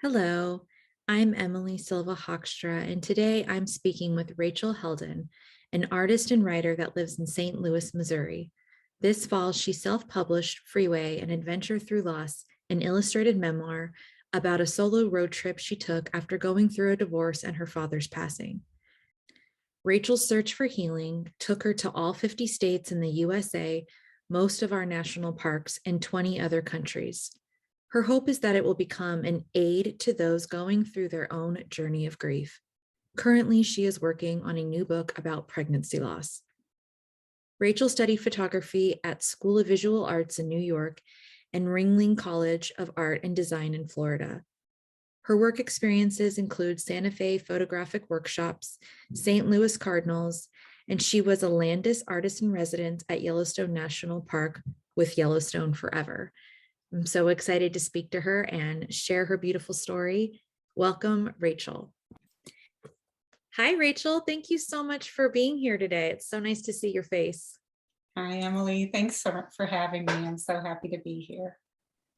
Hello, I'm Emily Silva Hoekstra, and today I'm speaking with Rachel Helden, an artist and writer that lives in St. Louis, Missouri. This fall, she self published Freeway, an adventure through loss, an illustrated memoir about a solo road trip she took after going through a divorce and her father's passing. Rachel's search for healing took her to all 50 states in the USA, most of our national parks, and 20 other countries. Her hope is that it will become an aid to those going through their own journey of grief. Currently, she is working on a new book about pregnancy loss. Rachel studied photography at School of Visual Arts in New York and Ringling College of Art and Design in Florida. Her work experiences include Santa Fe photographic workshops, St. Louis Cardinals, and she was a Landis artist in residence at Yellowstone National Park with Yellowstone Forever. I'm so excited to speak to her and share her beautiful story. Welcome, Rachel. Hi, Rachel. Thank you so much for being here today. It's so nice to see your face. Hi, Emily. Thanks for having me. I'm so happy to be here.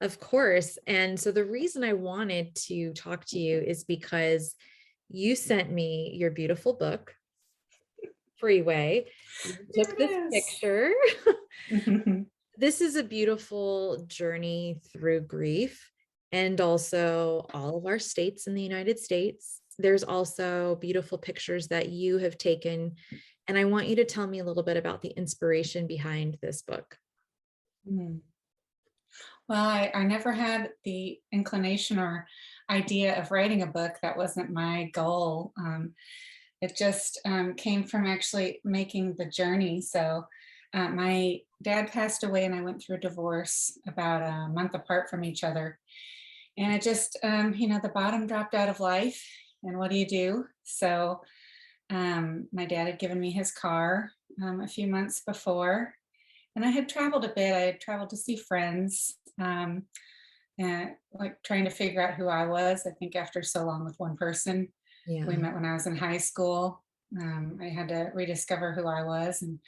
Of course. And so the reason I wanted to talk to you is because you sent me your beautiful book, Freeway. You Here took it this is. picture. This is a beautiful journey through grief and also all of our states in the United States. There's also beautiful pictures that you have taken. And I want you to tell me a little bit about the inspiration behind this book. Mm. Well, I never had the inclination or idea of writing a book. That wasn't my goal. It just came from actually making the journey. So my dad passed away and I went through a divorce about a month apart from each other. And it just, the bottom dropped out of life. And what do you do? So my dad had given me his car a few months before, and I had traveled a bit. I had traveled to see friends, and like trying to figure out who I was. I think after so long with one person, we Yeah. met when I was in high school. I had to rediscover who I was, and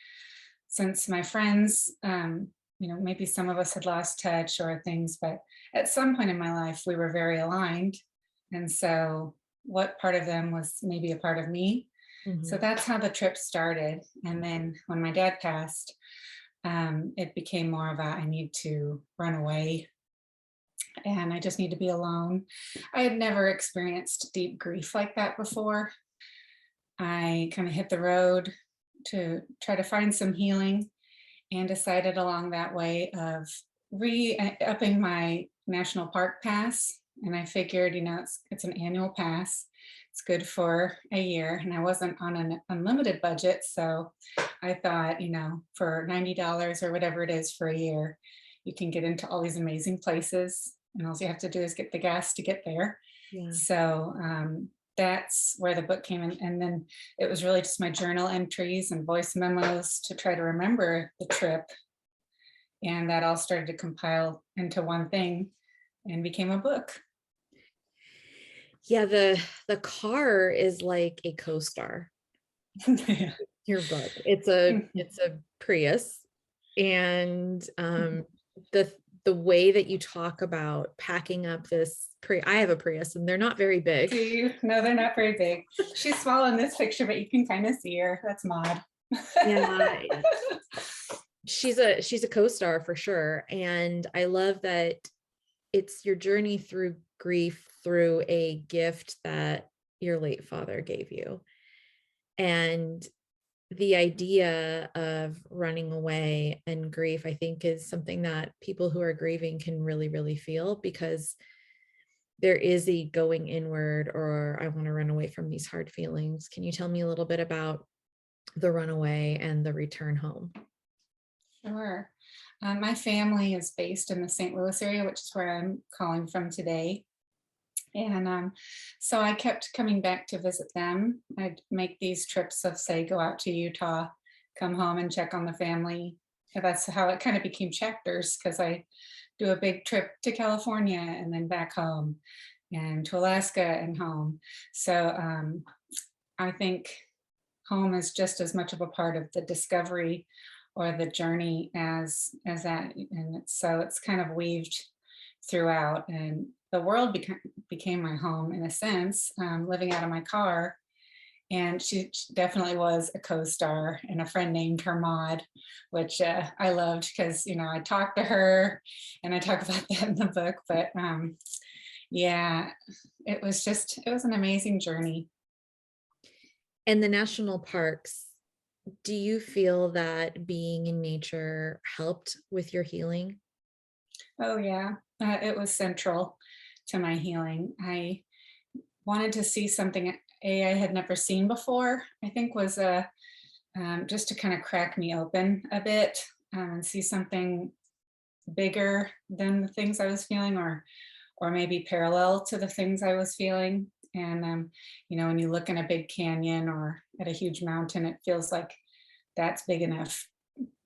since my friends, maybe some of us had lost touch or things, but at some point in my life, we were very aligned, and so what part of them was maybe a part of me. So Mhm. that's how the trip started. And then when my dad passed, it became more of a I need to run away and I just need to be alone. I had never experienced deep grief like that before. I kind of hit the road to try to find some healing and decided along that way of re-upping my national park pass. And I figured, it's an annual pass. It's good for a year. And I wasn't on an unlimited budget. So I thought, for $90 or whatever it is for a year, you can get into all these amazing places. And all you have to do is get the gas to get there. Yeah. So that's where the book came in. And then it was really just my journal entries and voice memos to try to remember the trip. And that all started to compile into one thing and became a book. Yeah, the car is like a co-star. Yeah. Your book. It's a Prius, and the the way that you talk about packing up this I have a Prius and they're not very big. See, no, they're not very big. She's small in this picture, but you can kind of see her. That's Maud. Yeah, she's a co-star for sure. And I love that it's your journey through grief through a gift that your late father gave you. And the idea of running away and grief, I think, is something that people who are grieving can really, really feel, because there is a going inward, or I want to run away from these hard feelings. Can you tell me a little bit about the runaway and the return home? Sure. My family is based in the St. Louis area, which is where I'm calling from today. And so I kept coming back to visit them. I'd make these trips of, say, go out to Utah, come home and check on the family. And that's how it kind of became chapters, because I do a big trip to California and then back home and to Alaska and home. So I think home is just as much of a part of the discovery or the journey as that. And so it's kind of weaved throughout. And the world became my home in a sense, living out of my car. And she definitely was a co-star, and a friend named her Maud, which I loved because, I talked to her and I talk about that in the book. But yeah, it was an amazing journey. And the national parks, do you feel that being in nature helped with your healing? Oh, yeah, it was central to my healing. I wanted to see something I had never seen before. I think was just to kind of crack me open a bit, and see something bigger than the things I was feeling, or maybe parallel to the things I was feeling. And when you look in a big canyon or at a huge mountain, it feels like that's big enough.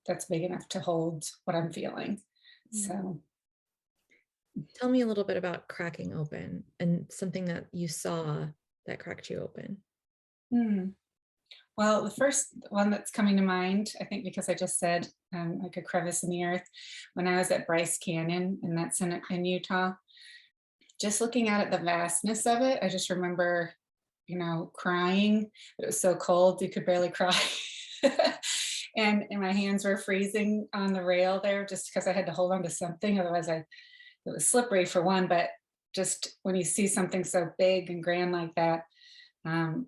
That's big enough to hold what I'm feeling. Mm. So. Tell me a little bit about cracking open and something that you saw that cracked you open. hmm. Well, the first one that's coming to mind, I think because I just said like a crevice in the earth, when I was at Bryce Canyon, and that's in Utah, just looking at it, the vastness of it, I just remember, crying. It was so cold, you could barely cry. And my hands were freezing on the rail there just because I had to hold on to something. Otherwise, it was slippery for one, but just when you see something so big and grand like that,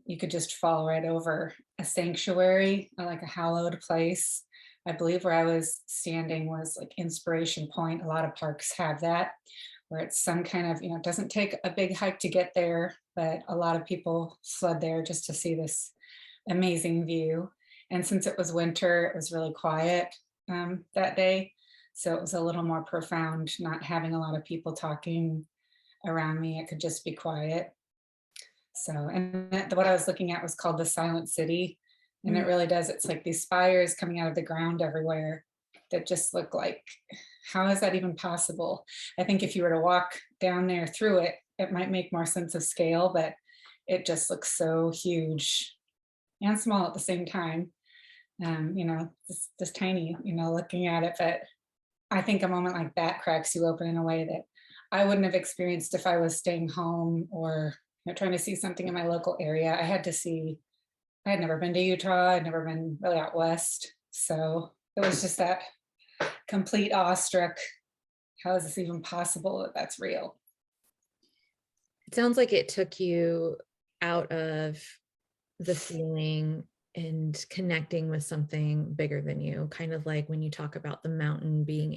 you could just fall right over a sanctuary, or like a hallowed place. I believe where I was standing was like Inspiration Point. A lot of parks have that, where it's some kind of, it doesn't take a big hike to get there, but a lot of people sled there just to see this amazing view. And since it was winter, it was really quiet that day. So it was a little more profound, not having a lot of people talking around me. It could just be quiet. So, and what I was looking at was called the Silent City. And it Mm. really does. It's like these spires coming out of the ground everywhere that just look like, how is that even possible? I think if you were to walk down there through it, it might make more sense of scale, but it just looks so huge and small at the same time. Just tiny, looking at it. But I think a moment like that cracks you open in a way that I wouldn't have experienced if I was staying home, or trying to see something in my local area. I had never been to Utah. I'd never been really out west. So it was just that complete awestruck. How is this even possible that that's real? It sounds like it took you out of the feeling and connecting with something bigger than you, kind of like when you talk about the mountain being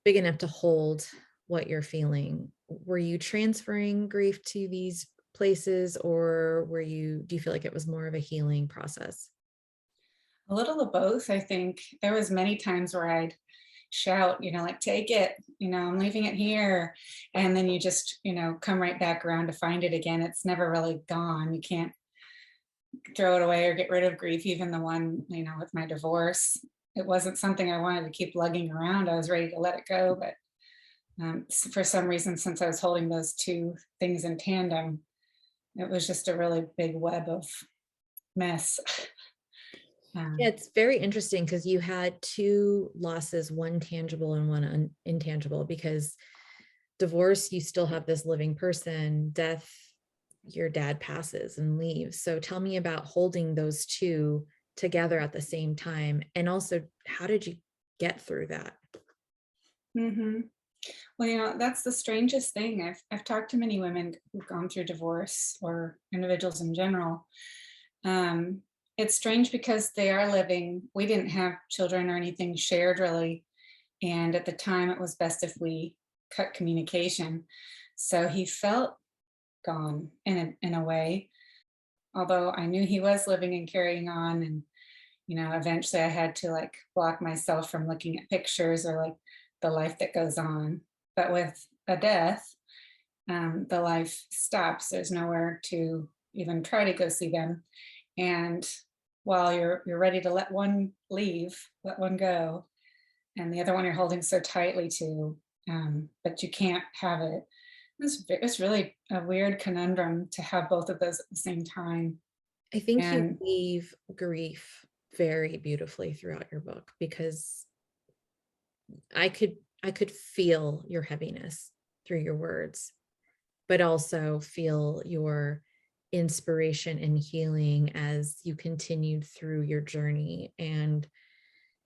big enough to hold what you're feeling. Were you transferring grief to these places, or do you feel like it was more of a healing process? A little of both, I think. There was many times where I'd shout, like, take it, I'm leaving it here. And then you just, come right back around to find it again. It's never really gone. You can't throw it away or get rid of grief, even the one, with my divorce. It wasn't something I wanted to keep lugging around. I was ready to let it go. But for some reason, since I was holding those two things in tandem, it was just a really big web of mess. Yeah, Um, it's very interesting because you had two losses, one tangible and one intangible, because divorce, you still have this living person. Death, your dad passes and leaves. So tell me about holding those two together at the same time. And also, how did you get through that? mhm. Well, that's the strangest thing. I've talked to many women who've gone through divorce, or individuals in general. Um, it's strange because they are living. We didn't have children or anything shared really, and at the time, it was best if we cut communication. So he felt gone in a way. Although I knew he was living and carrying on, and eventually I had to like block myself from looking at pictures, or like the life that goes on. But with a death, the life stops. There's nowhere to even try to go see them. And while you're ready to let one leave, let one go, and the other one you're holding so tightly to, but you can't have it. It's really a weird conundrum to have both of those at the same time. I think you And weave grief very beautifully throughout your book, because I could feel your heaviness. through your words, but also feel your inspiration and healing as you continued through your journey. And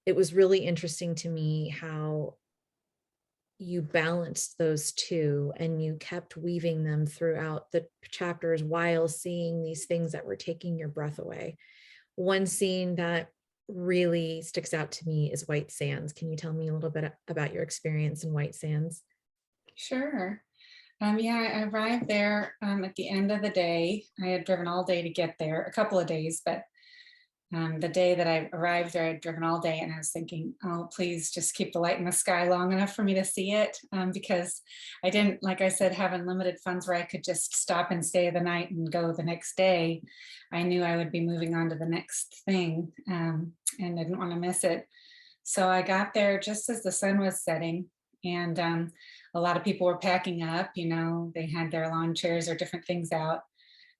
it was really interesting to me how you balanced those two and you kept weaving them throughout the chapters while seeing these things that were taking your breath away. One scene that really sticks out to me is White Sands. Can you tell me a little bit about your experience in White Sands? Sure. Yeah, I arrived there at the end of the day. I had driven all day to get there, a couple of days, but the day that I arrived there, I'd driven all day and I was thinking, oh, please just keep the light in the sky long enough for me to see it. Because I didn't, like I said, have unlimited funds where I could just stop and stay the night and go the next day. I knew I would be moving on to the next thing, and didn't want to miss it. So I got there just as the sun was setting, and a lot of people were packing up. They had their lawn chairs or different things out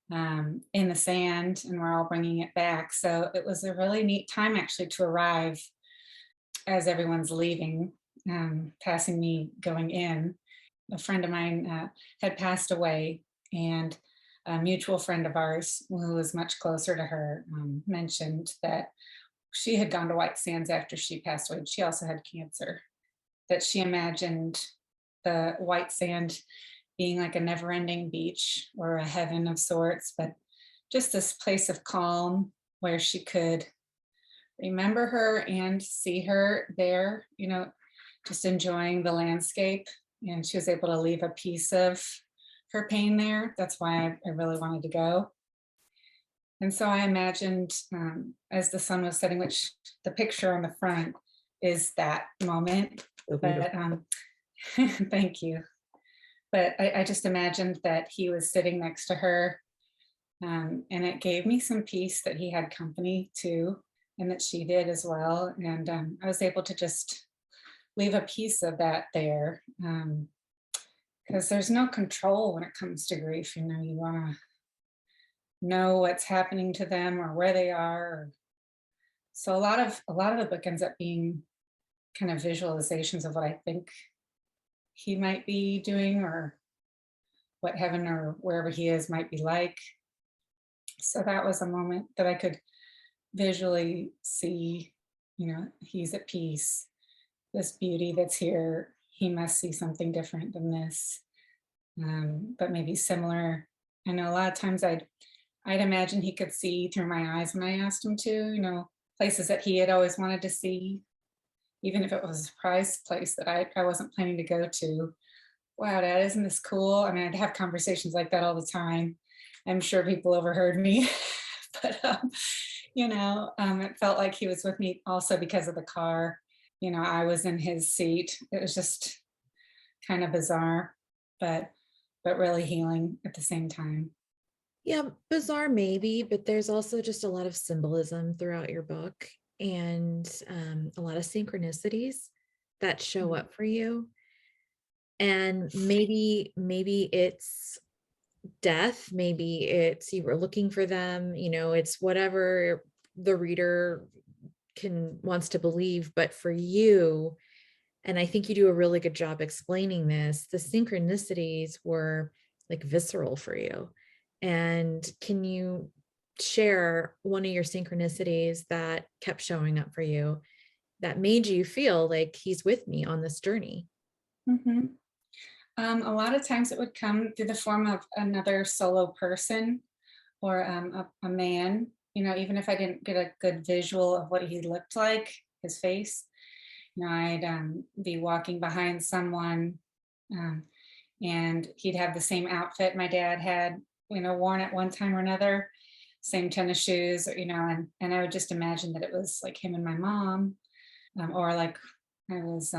in the sand, and we're all bringing it back. So it was a really neat time actually to arrive as everyone's leaving, passing me going in. A friend of mine had passed away, and a mutual friend of ours who was much closer to her mentioned that she had gone to White Sands after she passed away. She also had cancer, that she imagined the white sand being like a never ending beach or a heaven of sorts, but just this place of calm where she could remember her and see her there, just enjoying the landscape. And she was able to leave a piece of her pain there. That's why I really wanted to go. And so I imagined as the sun was setting, which the picture on the front is that moment. So But beautiful. thank you. But I just imagined that he was sitting next to her, and it gave me some peace that he had company too, and that she did as well. And I was able to just leave a piece of that there, because there's no control when it comes to grief. You want to know what's happening to them or where they are. So a lot of the book ends up being kind of visualizations of what I think he might be doing, or what heaven or wherever he is might be like. So that was a moment that I could visually see, he's at peace. This beauty that's here, he must see something different than this, but maybe similar. I know a lot of times I'd imagine he could see through my eyes when I asked him to, places that he had always wanted to see, even if it was a surprise place that I wasn't planning to go to. Wow, Dad, isn't this cool? I mean, I'd have conversations like that all the time. I'm sure people overheard me, but it felt like he was with me also because of the car. I was in his seat. It was just kind of bizarre, but really healing at the same time. Yeah, bizarre maybe, but there's also just a lot of symbolism throughout your book and a lot of synchronicities that show Mhm. up for you. And maybe it's death, maybe it's you were looking for them, it's whatever the reader can wants to believe, but for you, and I think you do a really good job explaining this, the synchronicities were like visceral for you. And can you share one of your synchronicities that kept showing up for you that made you feel like he's with me on this journey? Mhm. A lot of times it would come through the form of another solo person, or a man, even if I didn't get a good visual of what he looked like, his face. I'd be walking behind someone, um, and he'd have the same outfit my dad had, worn at one time or another, same tennis shoes, and I would just imagine that it was like him and my mom, or like I was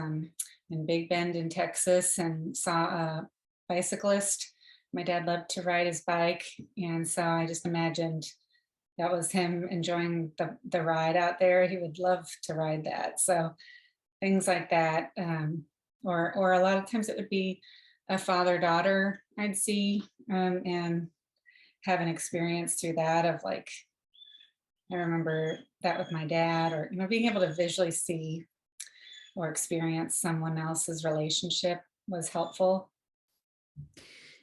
in Big Bend in Texas and saw a bicyclist. My dad loved to ride his bike, and so I just imagined that was him enjoying the ride out there. He would love to ride that. So things like that, or a lot of times it would be a father daughter I'd see, and have an experience through that of like, I remember that with my dad, or being able to visually see or experience someone else's relationship was helpful.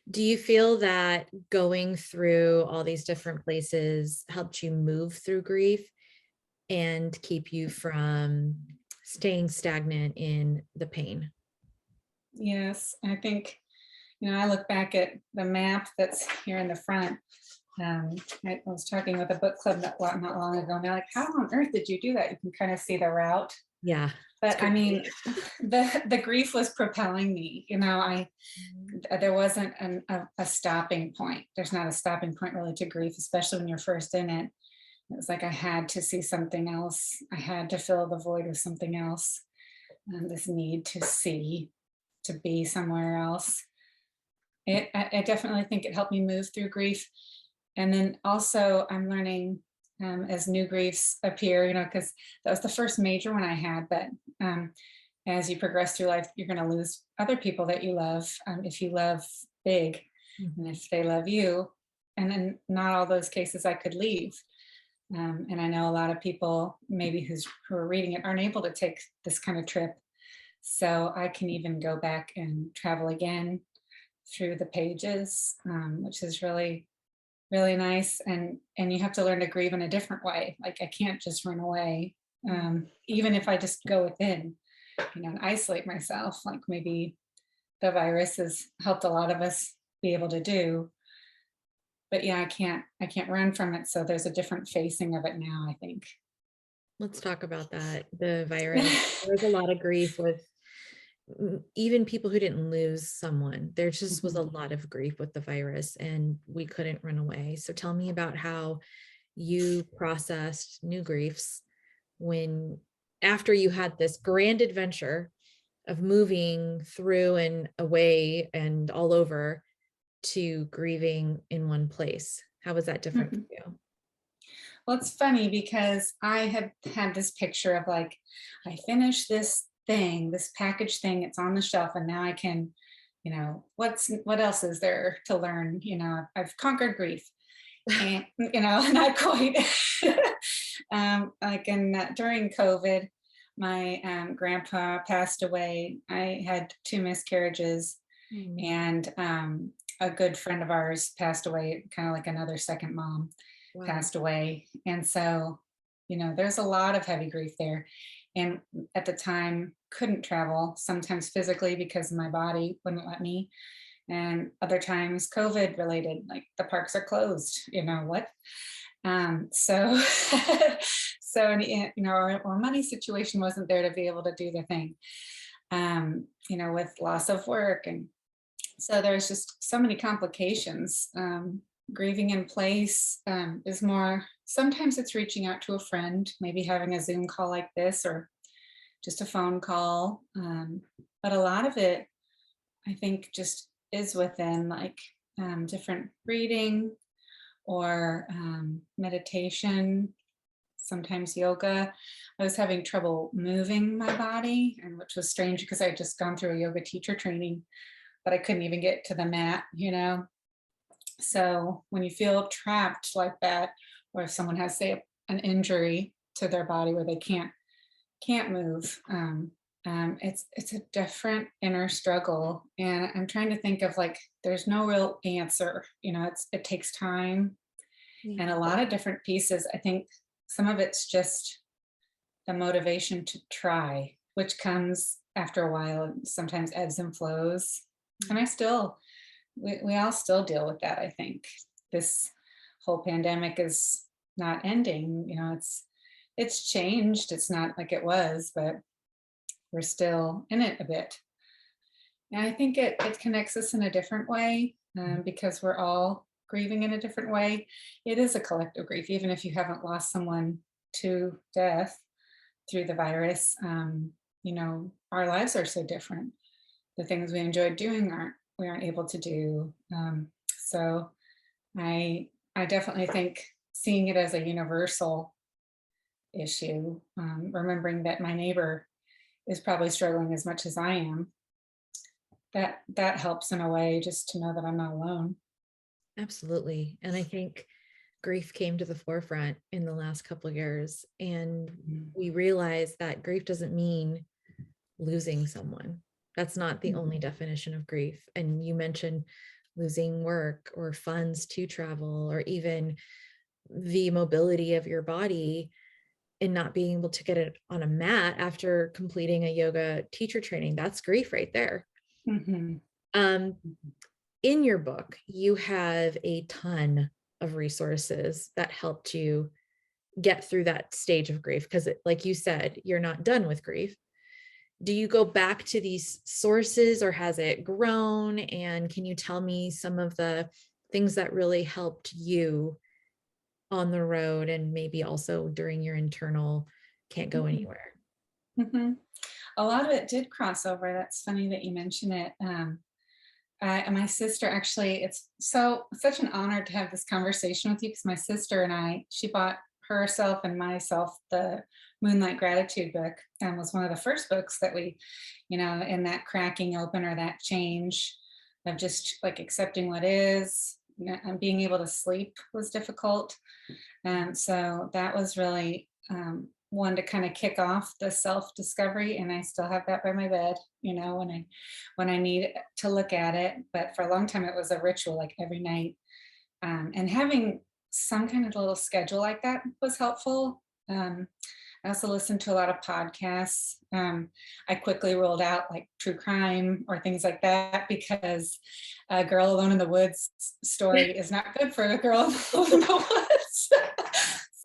Do you feel that going through all these different places helped you move through grief and keep you from staying stagnant in the pain? Yes, I think, I look back at the map that's here in the front. I was talking with a book club not long ago, and they're like, "How on earth did you do that?" You can kind of see the route. Yeah, it's But I crazy. mean, the grief was propelling me. There wasn't a stopping point. There's not a stopping point really to grief, especially when you're first in it. It was like I had to see something else. I had to fill the void with something else. This need to see, to be somewhere else. I definitely think it helped me move through grief. And then also, I'm learning as new griefs appear, because that was the first major one I had. But as you progress through life, you're going to lose other people that you love, if you love big, and Mhm. if they love you. And then not all those cases I could leave. And I know a lot of people maybe who are reading it aren't able to take this kind of trip. So I can even go back and travel again through the pages, which is really, really nice. And you have to learn to grieve in a different way. Like I can't just run away, even if I just go within, and isolate myself. Like maybe the virus has helped a lot of us be able to do. But yeah, I can't run from it. So there's a different facing of it now, I think. Let's talk about that. The virus. There's a lot of grief with even people who didn't lose someone. There just was a Mhm. lot of grief with the virus, and we couldn't run away. So tell me about how you processed new griefs when, after you had this grand adventure of moving through and away and all over, to grieving in one place. How was that different for you? Well, it's funny because I had this picture of like, I finished this thing, this package thing, it's on the shelf, and now I can, what else is there to learn? I've conquered grief. And not quite. Like during COVID, my grandpa passed away. I had two miscarriages, Mm, and a good friend of ours passed away, kind of like another second mom wow. passed away. And so, there's a lot of heavy grief there. And at the time, couldn't travel, sometimes physically because my body wouldn't let me, and other times COVID related, like the parks are closed, what? So, so, and, or money situation wasn't there to be able to do the thing, with loss of work. And so there's just so many complications. Grieving in place is more, sometimes it's reaching out to a friend, maybe having a Zoom call like this, or just a phone call. But a lot of it, I think, just is within like different reading or meditation, sometimes yoga. I was having trouble moving my body, and which was strange because I had just gone through a yoga teacher training, but I couldn't even get to the mat. So when you feel trapped like that, or if someone has, say, an injury to their body where they can't move, it's a different inner struggle. And I'm trying to think of like, there's no real answer. It takes time and Yeah. a lot of different pieces. I think some of it's just the motivation to try, which comes after a while and sometimes ebbs and flows. And we all still deal with that. I think this whole pandemic is not ending. It's changed. It's not like it was, but we're still in it a bit. And I think it connects us in a different way, because we're all grieving in a different way. It is a collective grief, even if you haven't lost someone to death through the virus. Our lives are so different. The things we enjoyed doing we aren't able to do. So I definitely think seeing it as a universal issue, remembering that my neighbor is probably struggling as much as I am, that helps in a way, just to know that I'm not alone. Absolutely. And I think grief came to the forefront in the last couple of years. And Mm. we realized that grief doesn't mean losing someone. That's not the only definition of grief. And you mentioned losing work or funds to travel, or even the mobility of your body and not being able to get it on a mat after completing a yoga teacher training. That's grief right there. Mhm. Um, in your book, you have a ton of resources that helped you get through that stage of grief, because like you said, you're not done with grief. Do you go back to these sources, or has it grown? And can you tell me some of the things that really helped you on the road, and maybe also during your internal can't go Mhm. anywhere? Mhm. A lot of it did cross over. That's funny that you mention it. And my sister, actually, it's such an honor to have this conversation with you, because my sister and I, she bought herself and myself the Moonlight Gratitude book, and was one of the first books that we, in that cracking open, or that change of just like accepting what is, and being able to sleep was difficult. And so that was really one to kind of kick off the self discovery. And I still have that by my bed, when I need to look at it. But for a long time, it was a ritual, like every night. And having some kind of little schedule like that was helpful. I also listened to a lot of podcasts. I quickly rolled out like true crime or things like that, because a girl alone in the woods story is not good for a girl alone in the woods.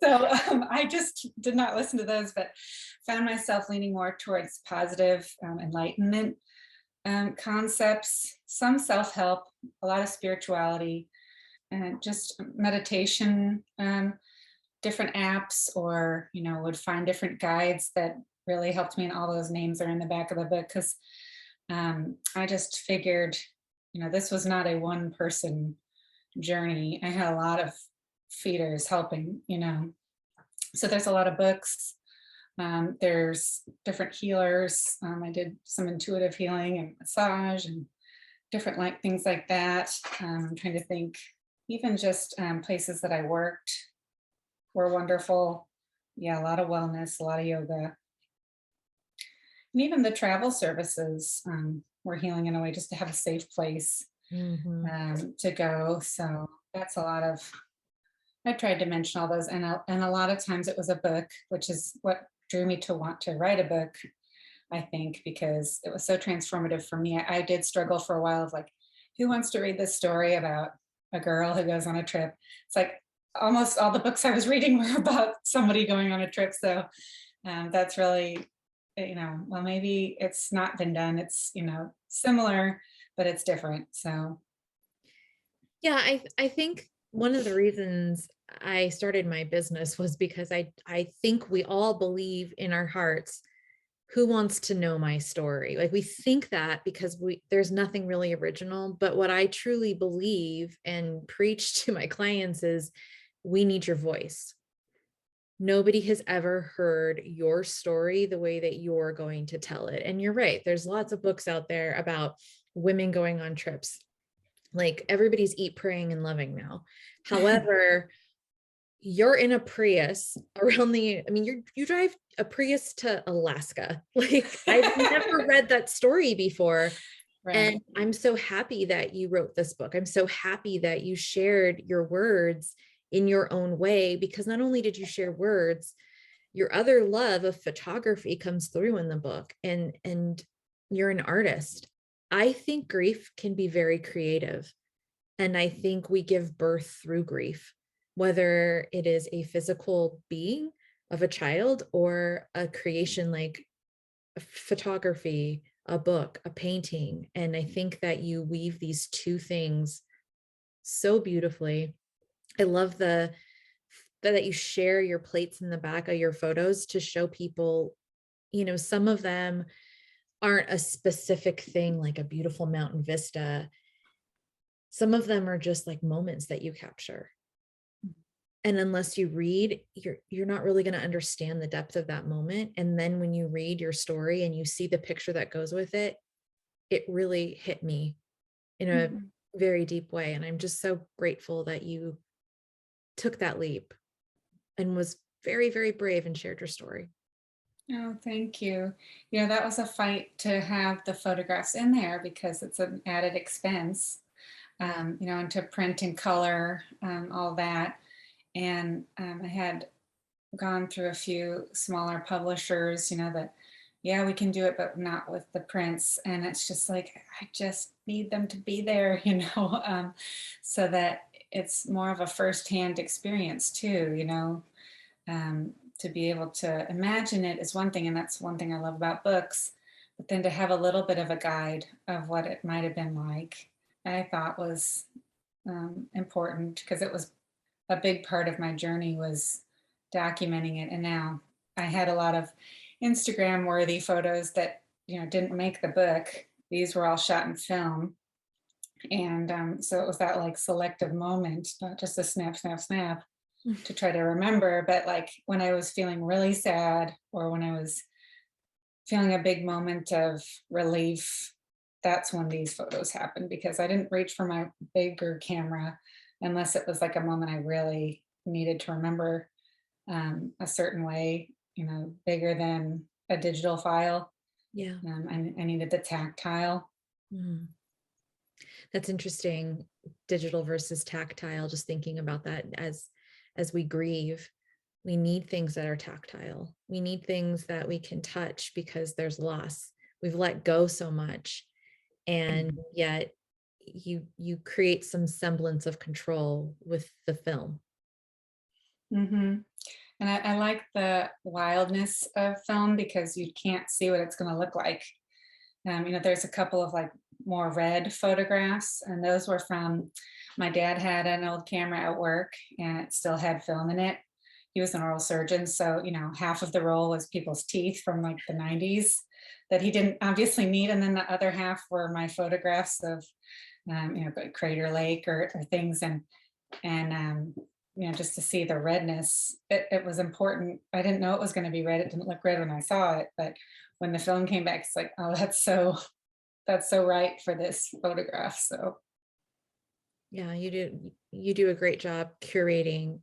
So I just did not listen to those, but found myself leaning more towards positive enlightenment concepts, some self help, a lot of spirituality, and just meditation, different apps, or would find different guides that really helped me. And all those names are in the back of the book, because I just figured, this was not a one person journey. I had a lot of feeders helping, so there's a lot of books. There's different healers. I did some intuitive healing and massage and different like things like that. I'm trying to think, even just places that I worked were wonderful. Yeah, a lot of wellness, a lot of yoga, and even the travel services were healing in a way, just to have a safe place Mhm. to go. So that's a lot of. I tried to mention all those, and a lot of times it was a book, which is what drew me to want to write a book. I think because it was so transformative for me. I did struggle for a while of like, who wants to read this story about a girl who goes on a trip? It's like almost all the books I was reading were about somebody going on a trip. So that's really, well, maybe it's not been done. It's, similar, but it's different. So, Yeah, I think one of the reasons I started my business was because I think we all believe in our hearts, who wants to know my story? Like, we think that because there's nothing really original, but what I truly believe and preach to my clients is, we need your voice. Nobody has ever heard your story the way that you're going to tell it. And you're right, there's lots of books out there about women going on trips. Like, everybody's eat, praying, and loving now. However, you're in a Prius around I mean, you drive a Prius to Alaska. Like, I've never read that story before. right. And I'm so happy that you wrote this book. I'm so happy that you shared your words in your own way, because not only did you share words, your other love of photography comes through in the book, and you're an artist. I think grief can be very creative. And I think we give birth through grief, whether it is a physical being of a child or a creation like photography, a book, a painting. And I think that you weave these two things so beautifully. I love that you share your plates in the back of your photos to show people, some of them aren't a specific thing like a beautiful mountain vista. Some of them are just like moments that you capture. And unless you read, you're not really going to understand the depth of that moment. And then when you read your story and you see the picture that goes with it, it really hit me in a Mhm. very deep way. And I'm just so grateful that you took that leap and was very, very brave and shared your story. Oh, thank you. You know, that was a fight to have the photographs in there because it's an added expense, Yeah. you know, and to print and color, all that. And I had gone through a few smaller publishers, you know, that, yeah, we can do it, but not with the prints. And it's just like, I just need them to be there, you know, so that it's more of a firsthand experience too, you know. To be able to imagine it is one thing, and that's one thing I love about books, but then to have a little bit of a guide of what it might have been like, I thought was important because it was a big part of my journey was documenting it. And now I had a lot of Instagram worthy photos that, you know, didn't make the book. These were all shot in film. And so it was that like selective moment, not just a snap, snap, snap to try to remember. But like when I was feeling really sad or when I was feeling a big moment of relief, that's when these photos happened because I didn't reach for my bigger camera unless it was like a moment I really needed to remember a certain way, you know, bigger than a digital file. Yeah. I needed the tactile. Mhm. That's interesting. Digital versus tactile, just thinking about that as we grieve, we need things that are tactile. We need things that we can touch because there's loss. We've let go so much, and yet you create some semblance of control with the film. Hmm. And I like the wildness of film because you can't see what it's going to look like. You know, there's a couple of like more red photographs, and those were from my dad had an old camera at work and it still had film in it. He was an oral surgeon. So, you know, half of the roll was people's teeth from like the 90s that he didn't obviously need. And then the other half were my photographs of, you know, Crater Lake or things. And you know, just to see the redness, it was important. I didn't know it was going to be red. It didn't look red when I saw it, but when the film came back, it's like, oh, that's so right for this photograph. So Yeah, you do a great job curating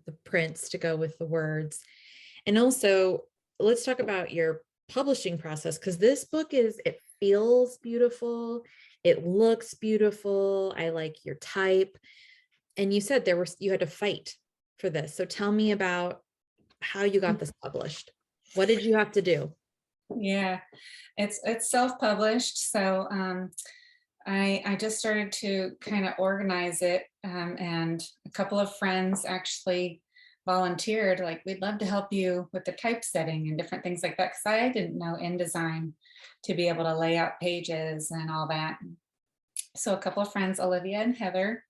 the prints to go with the words. And also, let's talk about your publishing process, because this book it feels beautiful, it looks beautiful. I like your type. And you said you had to fight for this. So tell me about how you got this published. What did you have to do? yeah, it's self-published. So I just started to kind of organize it, and a couple of friends actually volunteered, like, we'd love to help you with the typesetting and different things like that, because I didn't know InDesign to be able to lay out pages and all that. So a couple of friends, Olivia and Heather,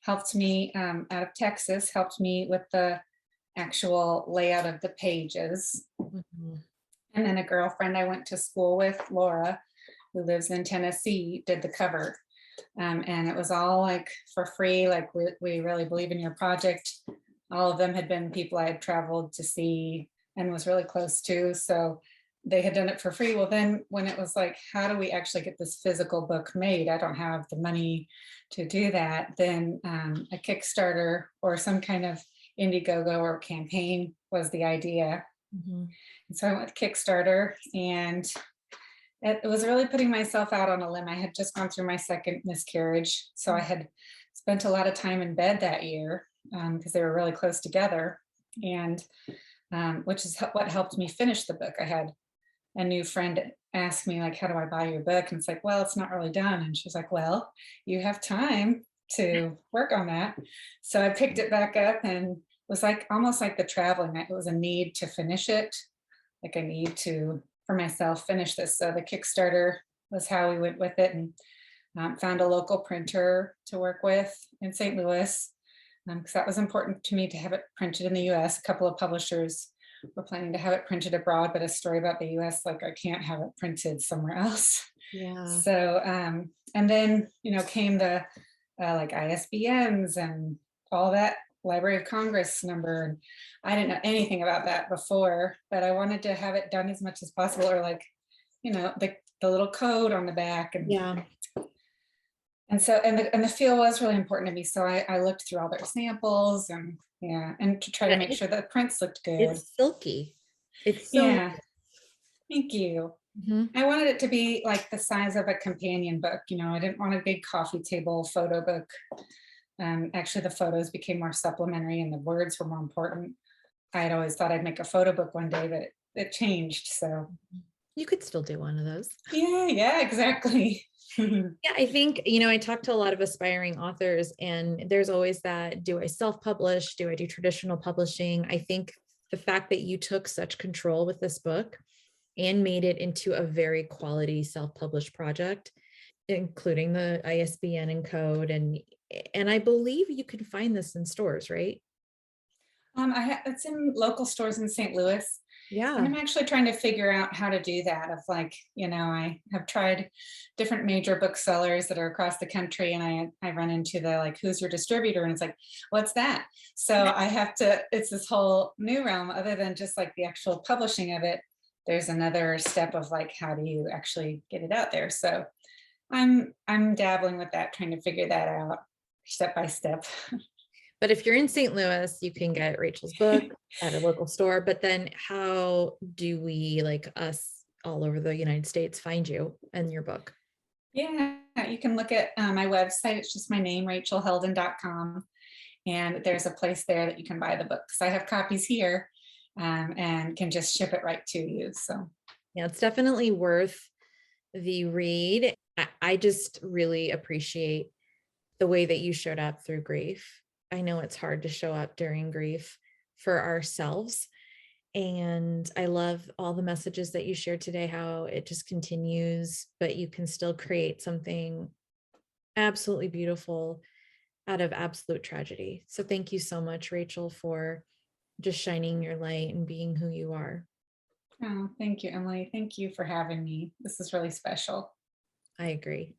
helped me out of Texas, helped me with the actual layout of the pages. Mhm. And then a girlfriend I went to school with, Laura, who lives in Tennessee, did the cover. And it was all like for free, like we really believe in your project. All of them had been people I had traveled to see and was really close to. So they had done it for free. Well, then when it was like, how do we actually get this physical book made? I don't have the money to do that. Then a Kickstarter or some kind of Indiegogo or campaign was the idea. Mhm. And so I went to Kickstarter, and it was really putting myself out on a limb. I had just gone through my second miscarriage. So I had spent a lot of time in bed that year because they were really close together. And which is what helped me finish the book. I had a new friend ask me, like, how do I buy your book? And it's like, well, it's not really done. And she's like, well, you have time to work on that. So I picked it back up and was like almost like the traveling. It was a need to finish it, like I need to for myself finish this. So the Kickstarter was how we went with it, and found a local printer to work with in St. Louis because that was important to me to have it printed in the US. A couple of publishers were planning to have it printed abroad, but a story about the US, like I can't have it printed somewhere else. Yeah. So and then came the like ISBNs and all that Library of Congress number. And I didn't know anything about that before, but I wanted to have it done as much as possible, or like, the little code on the back. Yeah. And so, and the feel was really important to me. So I looked through all their samples and yeah, and to try to Yeah, make sure the prints looked good. it's silky. It's so Yeah. nice. Thank you. Mhm. I wanted it to be like the size of a companion book. I didn't want a big coffee table photo book. Actually, the photos became more supplementary and the words were more important. I had always thought I'd make a photo book one day, but it changed. So, You could still do one of those. yeah, yeah, exactly. Yeah, I think, I talk to a lot of aspiring authors, and there's always that, do I self-publish? Do I do traditional publishing? I think the fact that you took such control with this book and made it into a very quality self-published project, including the ISBN and code, and I believe you can find this in stores, right? It's in local stores in St. Louis. And Yeah. I'm actually trying to figure out how to do that. Of like, I have tried different major booksellers that are across the country, and I run into the like, who's your distributor? And it's like, what's that? So I have to, it's this whole new realm other than just like the actual publishing of it. There's another step of like, how do you actually get it out there? So I'm dabbling with that, trying to figure that out step by step. But if you're in St. Louis, you can get Rachel's book at a local store. But then how do we, like us all over the United States, find you and your book? Yeah, you can look at my website. It's just my name, rachelhelden.com. And there's a place there that you can buy the books. I have copies here, and can just ship it right to you. So, Yeah, it's definitely worth the read. I just really appreciate the way that you showed up through grief. I know it's hard to show up during grief for ourselves. And I love all the messages that you shared today, how it just continues, but you can still create something absolutely beautiful out of absolute tragedy. So thank you so much, Rachel, for just shining your light and being who you are. oh, thank you, Emily. Thank you for having me. This is really special. I agree.